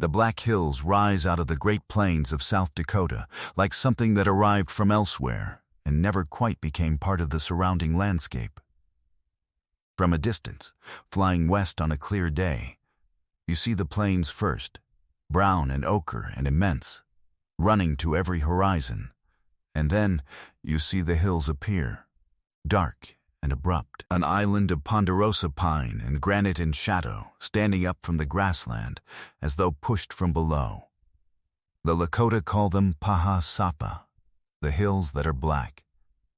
The Black Hills rise out of the Great Plains of South Dakota like something that arrived from elsewhere and never quite became part of the surrounding landscape. From a distance, flying west on a clear day, you see the plains first, brown and ochre and immense, running to every horizon, and then you see the hills appear, dark and abrupt, an island of ponderosa pine and granite in shadow, standing up from the grassland as though pushed from below. The Lakota call them Paha Sapa, the hills that are black,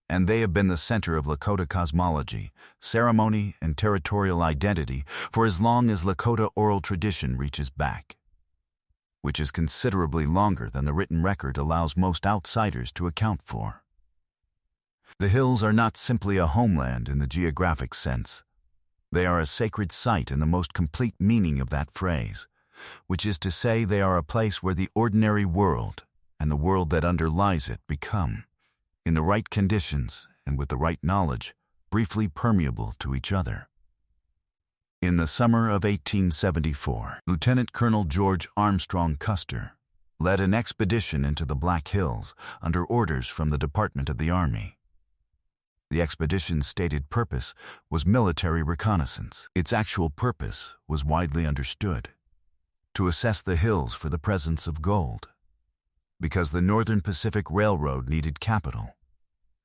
and they have been the center of Lakota cosmology, ceremony, and territorial identity for as long as Lakota oral tradition reaches back, which is considerably longer than the written record allows most outsiders to account for. The hills are not simply a homeland in the geographic sense. They are a sacred site in the most complete meaning of that phrase, which is to say they are a place where the ordinary world and the world that underlies it become, in the right conditions and with the right knowledge, briefly permeable to each other. In the summer of 1874, Lieutenant Colonel George Armstrong Custer led an expedition into the Black Hills under orders from the Department of the Army. The expedition's stated purpose was military reconnaissance. Its actual purpose was widely understood: to assess the hills for the presence of gold, because the Northern Pacific Railroad needed capital,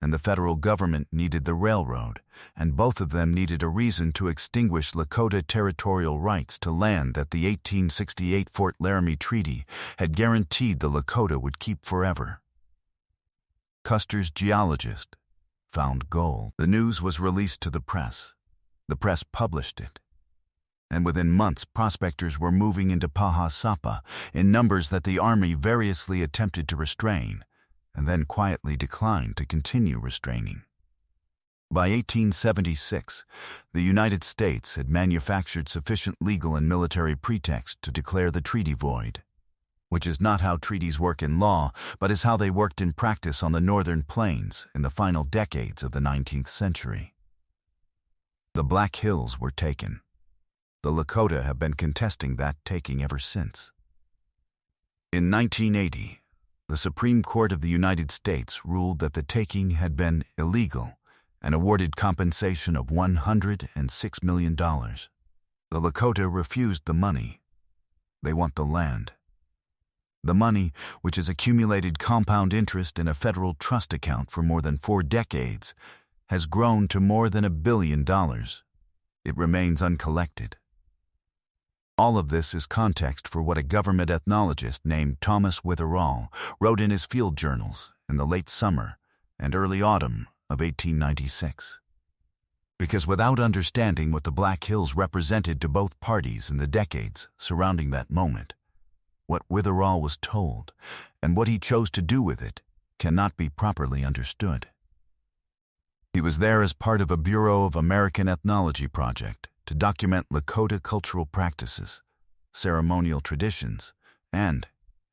and the federal government needed the railroad, and both of them needed a reason to extinguish Lakota territorial rights to land that the 1868 Fort Laramie Treaty had guaranteed the Lakota would keep forever. Custer's geologist found gold. The news was released to the press. The press published it. And within months, prospectors were moving into Paha Sapa in numbers that the Army variously attempted to restrain, and then quietly declined to continue restraining. By 1876, the United States had manufactured sufficient legal and military pretext to declare the treaty void, which is not how treaties work in law, but is how they worked in practice on the northern plains in the final decades of the 19th century. The Black Hills were taken. The Lakota have been contesting that taking ever since. In 1980, the Supreme Court of the United States ruled that the taking had been illegal and awarded compensation of $106 million. The Lakota refused the money. They want the land. The money, which has accumulated compound interest in a federal trust account for more than 4 decades, has grown to more than $1 billion. It remains uncollected. All of this is context for what a government ethnologist named Thomas Witherall wrote in his field journals in the late summer and early autumn of 1896. Because without understanding what the Black Hills represented to both parties in the decades surrounding that moment, what Witherall was told and what he chose to do with it cannot be properly understood. He was there as part of a Bureau of American Ethnology project to document Lakota cultural practices, ceremonial traditions, and,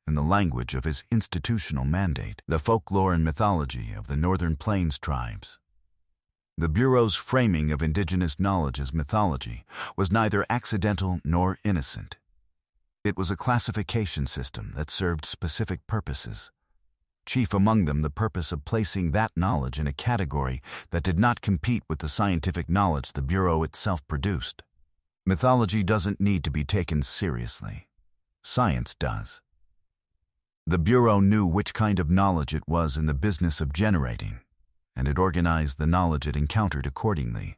in the language of his institutional mandate, the folklore and mythology of the Northern Plains tribes. The Bureau's framing of indigenous knowledge as mythology was neither accidental nor innocent. It was a classification system that served specific purposes, chief among them the purpose of placing that knowledge in a category that did not compete with the scientific knowledge the Bureau itself produced. Mythology doesn't need to be taken seriously. Science does. The Bureau knew which kind of knowledge it was in the business of generating, and it organized the knowledge it encountered accordingly.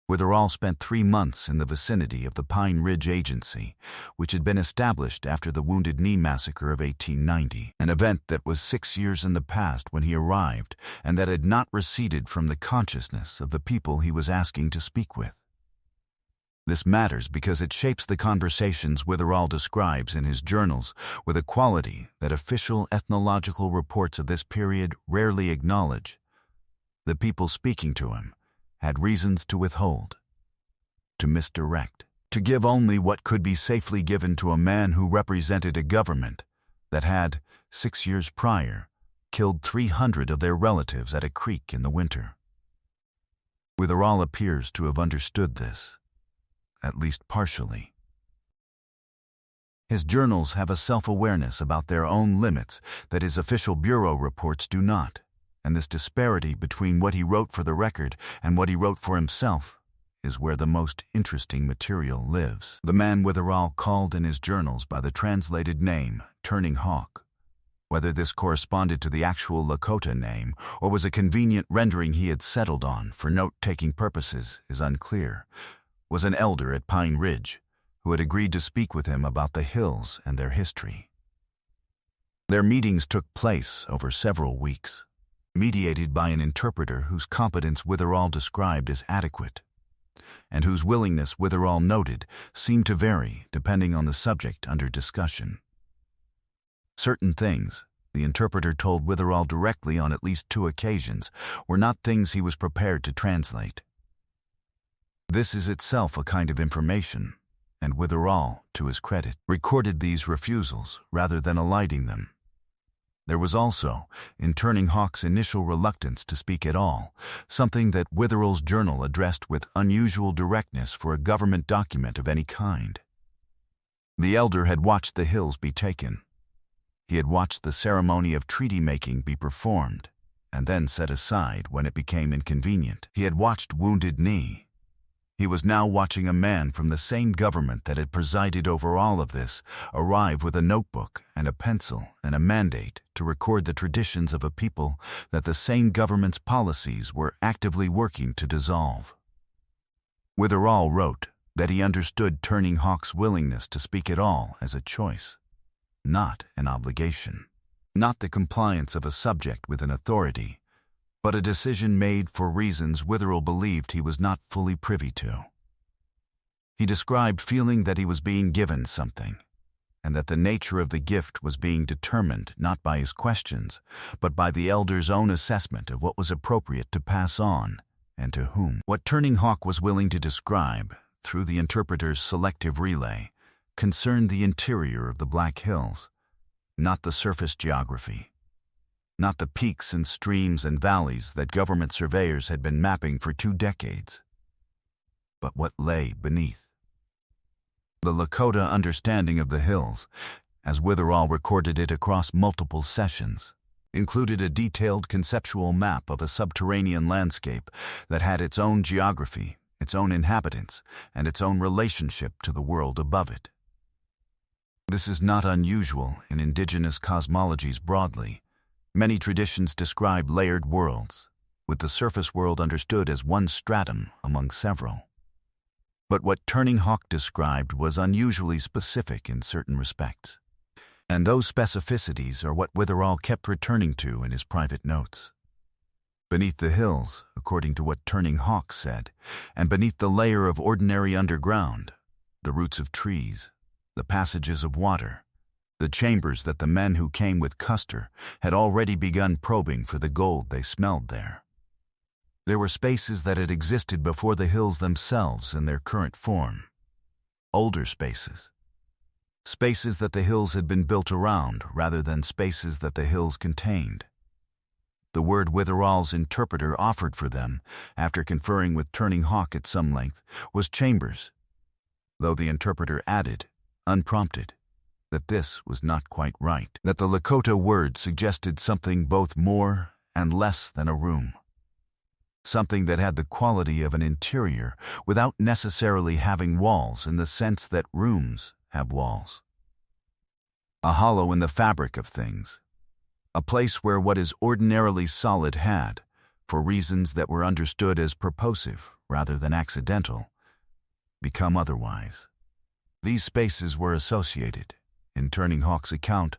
Witherall spent 3 months in the vicinity of the Pine Ridge Agency, which had been established after the Wounded Knee Massacre of 1890, an event that was 6 years in the past when he arrived and that had not receded from the consciousness of the people he was asking to speak with. This matters because it shapes the conversations Witherall describes in his journals with a quality that official ethnological reports of this period rarely acknowledge. The people speaking to him had reasons to withhold, to misdirect, to give only what could be safely given to a man who represented a government that had, 6 years prior, killed 300 of their relatives at a creek in the winter. Witherall appears to have understood this, at least partially. His journals have a self-awareness about their own limits that his official bureau reports do not, and this disparity between what he wrote for the record and what he wrote for himself is where the most interesting material lives. The man Witherall called in his journals by the translated name Turning Hawk. Whether this corresponded to the actual Lakota name or was a convenient rendering he had settled on for note-taking purposes is unclear, was an elder at Pine Ridge who had agreed to speak with him about the hills and their history. Their meetings took place over several weeks, mediated by an interpreter whose competence Witherall described as adequate, and whose willingness Witherall noted seemed to vary depending on the subject under discussion. Certain things, the interpreter told Witherall directly on at least 2 occasions, were not things he was prepared to translate. This is itself a kind of information, and Witherall, to his credit, recorded these refusals rather than eliding them. There was also, in Turning Hawk's initial reluctance to speak at all, something that Witherall's journal addressed with unusual directness for a government document of any kind. The elder had watched the hills be taken. He had watched the ceremony of treaty-making be performed, and then set aside when it became inconvenient. He had watched Wounded Knee. He was now watching a man from the same government that had presided over all of this arrive with a notebook and a pencil and a mandate to record the traditions of a people that the same government's policies were actively working to dissolve. Witherall wrote that he understood Turning Hawk's willingness to speak at all as a choice, not an obligation, not the compliance of a subject with an authority, but a decision made for reasons Witherall believed he was not fully privy to. He described feeling that he was being given something, and that the nature of the gift was being determined not by his questions, but by the elder's own assessment of what was appropriate to pass on and to whom. What Turning Hawk was willing to describe, through the interpreter's selective relay, concerned the interior of the Black Hills, not the surface geography, not the peaks and streams and valleys that government surveyors had been mapping for 2 decades, but what lay beneath. The Lakota understanding of the hills, as Witherall recorded it across multiple sessions, included a detailed conceptual map of a subterranean landscape that had its own geography, its own inhabitants, and its own relationship to the world above it. This is not unusual in indigenous cosmologies broadly. Many traditions describe layered worlds, with the surface world understood as one stratum among several. But what Turning Hawk described was unusually specific in certain respects, and those specificities are what Witherall kept returning to in his private notes. Beneath the hills, according to what Turning Hawk said, and beneath the layer of ordinary underground, the roots of trees, the passages of water, the chambers that the men who came with Custer had already begun probing for the gold they smelled there. There were spaces that had existed before the hills themselves in their current form. Older spaces. Spaces that the hills had been built around rather than spaces that the hills contained. The word Witherall's interpreter offered for them, after conferring with Turning Hawk at some length, was chambers, though the interpreter added, unprompted, that this was not quite right, that the Lakota word suggested something both more and less than a room. Something that had the quality of an interior without necessarily having walls in the sense that rooms have walls. A hollow in the fabric of things. A place where what is ordinarily solid had, for reasons that were understood as purposive rather than accidental, become otherwise. These spaces were associated, in Turning Hawk's account,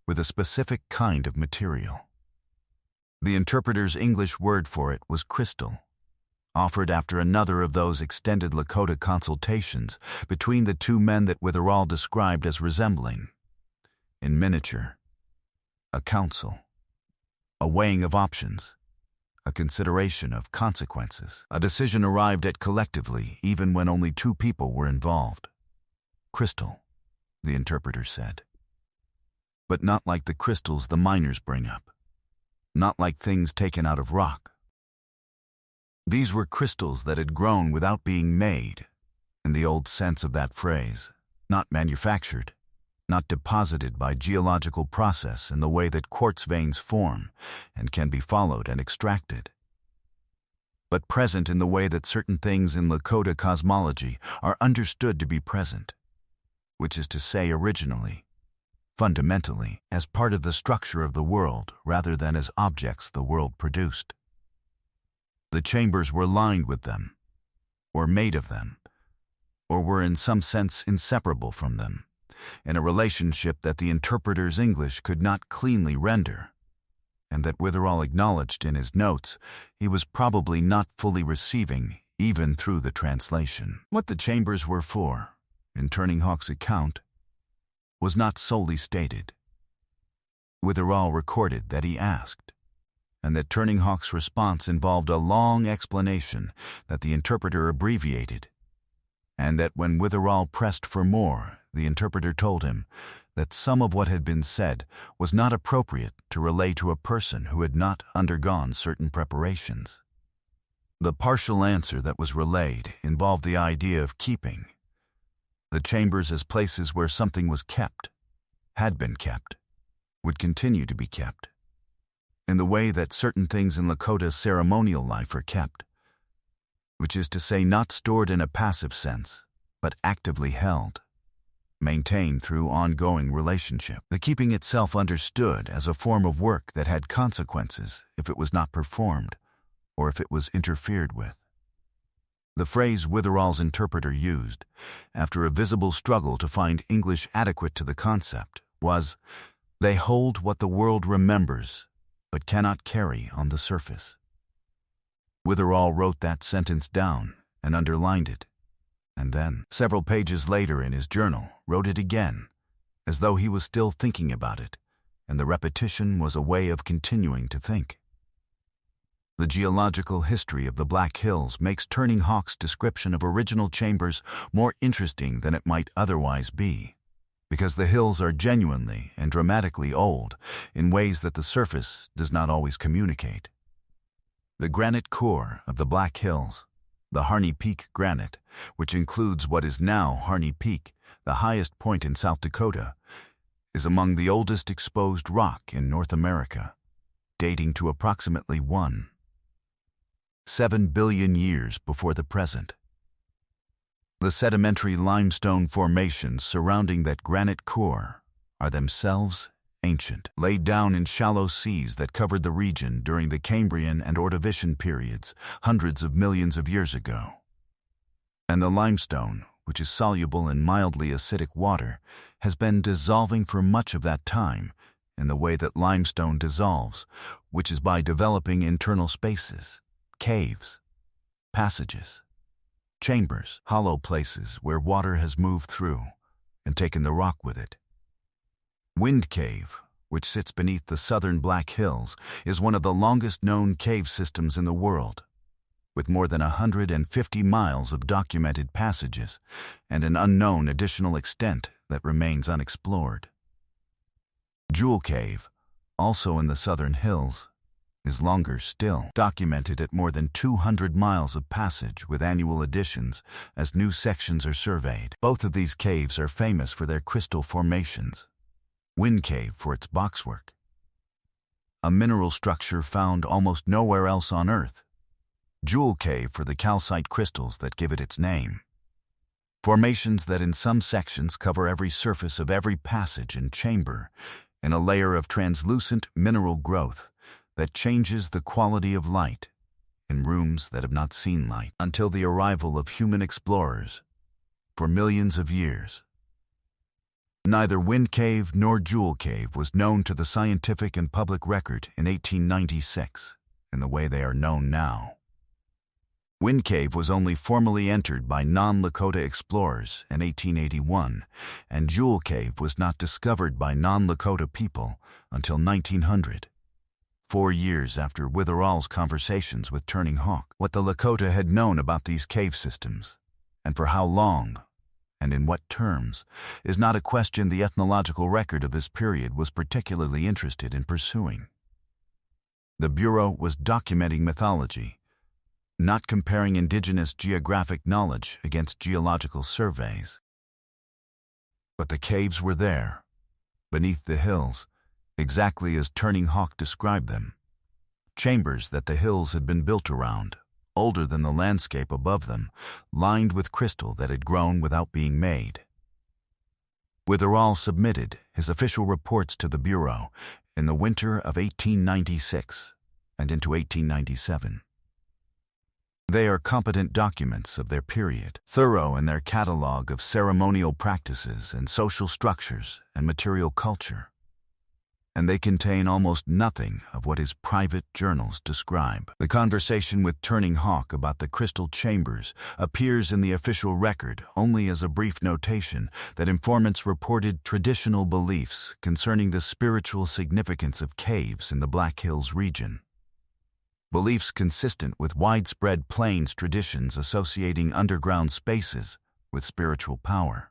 with a specific kind of material. The interpreter's English word for it was crystal, offered after another of those extended Lakota consultations between the 2 men that Witherall described as resembling, in miniature, a council, a weighing of options, a consideration of consequences, a decision arrived at collectively even when only 2 people were involved. Crystal, the interpreter said. But not like the crystals the miners bring up. Not like things taken out of rock. These were crystals that had grown without being made, in the old sense of that phrase, not manufactured, not deposited by geological process in the way that quartz veins form and can be followed and extracted, but present in the way that certain things in Lakota cosmology are understood to be present, which is to say originally, fundamentally, as part of the structure of the world rather than as objects the world produced. The chambers were lined with them, or made of them, or were in some sense inseparable from them, in a relationship that the interpreter's English could not cleanly render, and that Witherall acknowledged in his notes he was probably not fully receiving even through the translation. What the chambers were for, in Turning Hawk's account, was not solely stated. Witherall recorded that he asked, and that Turning Hawk's response involved a long explanation that the interpreter abbreviated, and that when Witherall pressed for more, the interpreter told him that some of what had been said was not appropriate to relay to a person who had not undergone certain preparations. The partial answer that was relayed involved the idea of keeping the chambers as places where something was kept, had been kept, would continue to be kept, in the way that certain things in Lakota ceremonial life are kept, which is to say not stored in a passive sense, but actively held, maintained through ongoing relationship. The keeping itself understood as a form of work that had consequences if it was not performed, or if it was interfered with. The phrase Witherall's interpreter used, after a visible struggle to find English adequate to the concept, was, "They hold what the world remembers, but cannot carry on the surface." Witherall wrote that sentence down and underlined it, and then, several pages later in his journal, wrote it again, as though he was still thinking about it, and the repetition was a way of continuing to think. The geological history of the Black Hills makes Turning Hawk's description of original chambers more interesting than it might otherwise be, because the hills are genuinely and dramatically old in ways that the surface does not always communicate. The granite core of the Black Hills, the Harney Peak granite, which includes what is now Harney Peak, the highest point in South Dakota, is among the oldest exposed rock in North America, dating to approximately 1.7 billion years before the present. The sedimentary limestone formations surrounding that granite core are themselves ancient, laid down in shallow seas that covered the region during the Cambrian and Ordovician periods hundreds of millions of years ago. And the limestone, which is soluble in mildly acidic water, has been dissolving for much of that time in the way that limestone dissolves, which is by developing internal spaces, caves, passages, chambers, hollow places where water has moved through and taken the rock with it. Wind Cave, which sits beneath the southern Black Hills, is one of the longest known cave systems in the world, with more than 150 miles of documented passages and an unknown additional extent that remains unexplored. Jewel Cave, also in the southern hills, is longer still, documented at more than 200 miles of passage with annual additions as new sections are surveyed. Both of these caves are famous for their crystal formations. Wind Cave for its boxwork, a mineral structure found almost nowhere else on Earth. Jewel Cave for the calcite crystals that give it its name. Formations that in some sections cover every surface of every passage and chamber in a layer of translucent mineral growth that changes the quality of light in rooms that have not seen light until the arrival of human explorers for millions of years. Neither Wind Cave nor Jewel Cave was known to the scientific and public record in 1896 in the way they are known now. Wind Cave was only formally entered by non-Lakota explorers in 1881, and Jewel Cave was not discovered by non-Lakota people until 1900. 4 years after Witherall's conversations with Turning Hawk. What the Lakota had known about these cave systems, and for how long, and in what terms, is not a question the ethnological record of this period was particularly interested in pursuing. The Bureau was documenting mythology, not comparing indigenous geographic knowledge against geological surveys. But the caves were there, beneath the hills, exactly as Turning Hawk described them. Chambers that the hills had been built around, older than the landscape above them, lined with crystal that had grown without being made. Witherall submitted his official reports to the Bureau in the winter of 1896 and into 1897. They are competent documents of their period, thorough in their catalog of ceremonial practices and social structures and material culture. And they contain almost nothing of what his private journals describe. The conversation with Turning Hawk about the crystal chambers appears in the official record only as a brief notation that informants reported traditional beliefs concerning the spiritual significance of caves in the Black Hills region. Beliefs consistent with widespread Plains traditions associating underground spaces with spiritual power.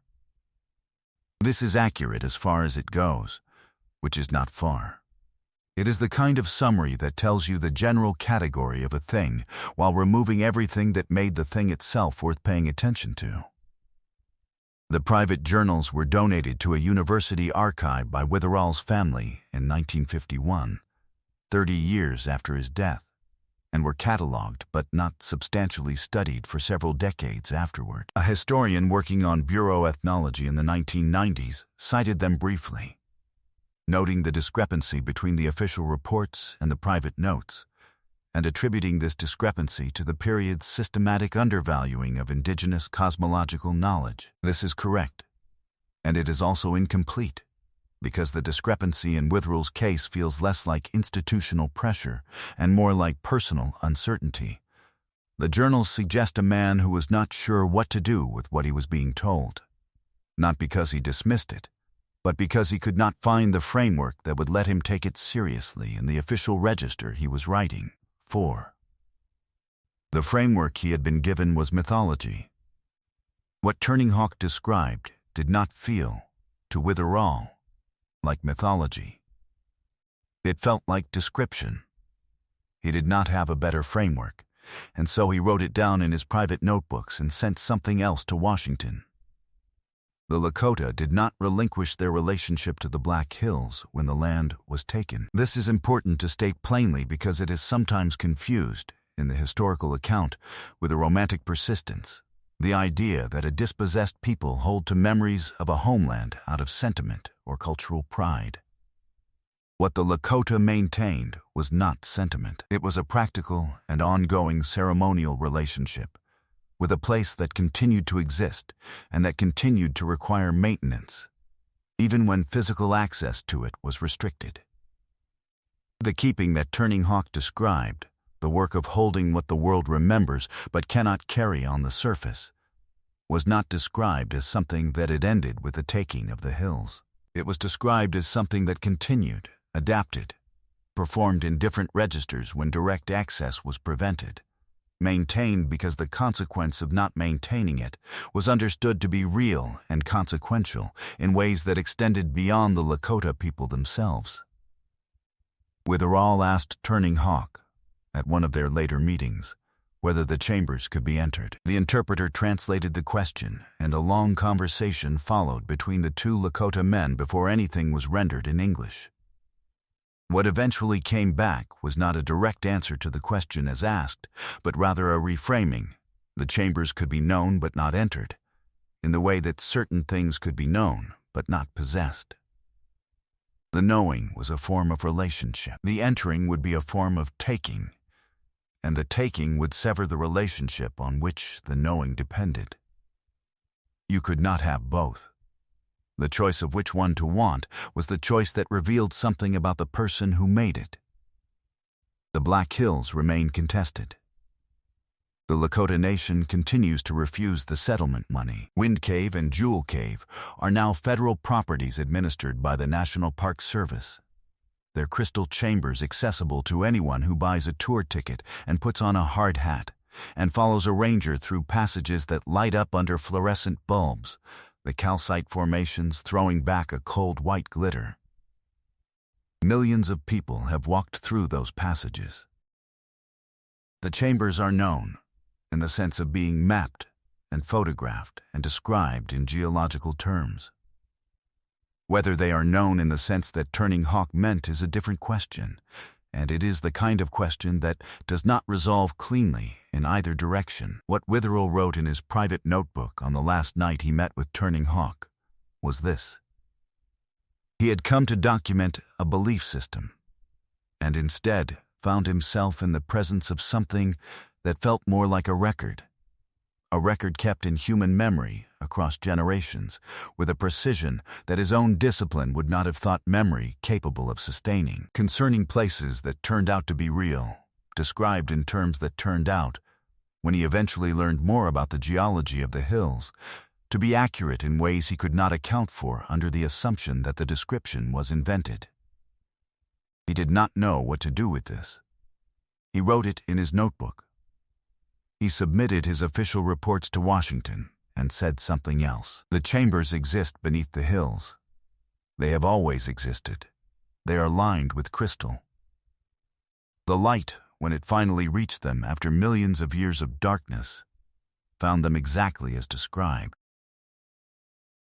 This is accurate as far as it goes, which is not far. It is the kind of summary that tells you the general category of a thing while removing everything that made the thing itself worth paying attention to. The private journals were donated to a university archive by Witherall's family in 1951, 30 years after his death, and were catalogued but not substantially studied for several decades afterward. A historian working on Bureau ethnology in the 1990s cited them briefly, noting the discrepancy between the official reports and the private notes, and attributing this discrepancy to the period's systematic undervaluing of indigenous cosmological knowledge. This is correct, and it is also incomplete, because the discrepancy in Witherall's case feels less like institutional pressure and more like personal uncertainty. The journals suggest a man who was not sure what to do with what he was being told, not because he dismissed it, but because he could not find the framework that would let him take it seriously in the official register he was writing for. The framework he had been given was mythology. What Turning Hawk described did not feel, to Witherall, like mythology. It felt like description. He did not have a better framework, and so he wrote it down in his private notebooks and sent something else to Washington. The Lakota did not relinquish their relationship to the Black Hills when the land was taken. This is important to state plainly because it is sometimes confused, in the historical account, with a romantic persistence, the idea that a dispossessed people hold to memories of a homeland out of sentiment or cultural pride. What the Lakota maintained was not sentiment. It was a practical and ongoing ceremonial relationship with a place that continued to exist and that continued to require maintenance, even when physical access to it was restricted. The keeping that Turning Hawk described, the work of holding what the world remembers but cannot carry on the surface, was not described as something that had ended with the taking of the hills. It was described as something that continued, adapted, performed in different registers when direct access was prevented, maintained because the consequence of not maintaining it was understood to be real and consequential in ways that extended beyond the Lakota people themselves. Witherall asked Turning Hawk, at one of their later meetings, whether the chambers could be entered. The interpreter translated the question, and a long conversation followed between the two Lakota men before anything was rendered in English. What eventually came back was not a direct answer to the question as asked, but rather a reframing. The chambers could be known but not entered, in the way that certain things could be known but not possessed. The knowing was a form of relationship. The entering would be a form of taking, and the taking would sever the relationship on which the knowing depended. You could not have both. The choice of which one to want was the choice that revealed something about the person who made it. The Black Hills remain contested. The Lakota Nation continues to refuse the settlement money. Wind Cave and Jewel Cave are now federal properties administered by the National Park Service. Their crystal chambers accessible to anyone who buys a tour ticket and puts on a hard hat and follows a ranger through passages that light up under fluorescent bulbs, the calcite formations throwing back a cold white glitter. Millions of people have walked through those passages. The chambers are known, in the sense of being mapped and photographed and described in geological terms. Whether they are known in the sense that Turning Hawk meant is a different question, and it is the kind of question that does not resolve cleanly in either direction. What Witherell wrote in his private notebook on the last night he met with Turning Hawk was this. He had come to document a belief system, and instead found himself in the presence of something that felt more like a record kept in human memory across generations, with a precision that his own discipline would not have thought memory capable of sustaining. Concerning places that turned out to be real, described in terms that turned out, when he eventually learned more about the geology of the hills, to be accurate in ways he could not account for under the assumption that the description was invented. He did not know what to do with this. He wrote it in his notebook. He submitted his official reports to Washington and said something else. The chambers exist beneath the hills. They have always existed. They are lined with crystal. The light, when it finally reached them after millions of years of darkness, found them exactly as described.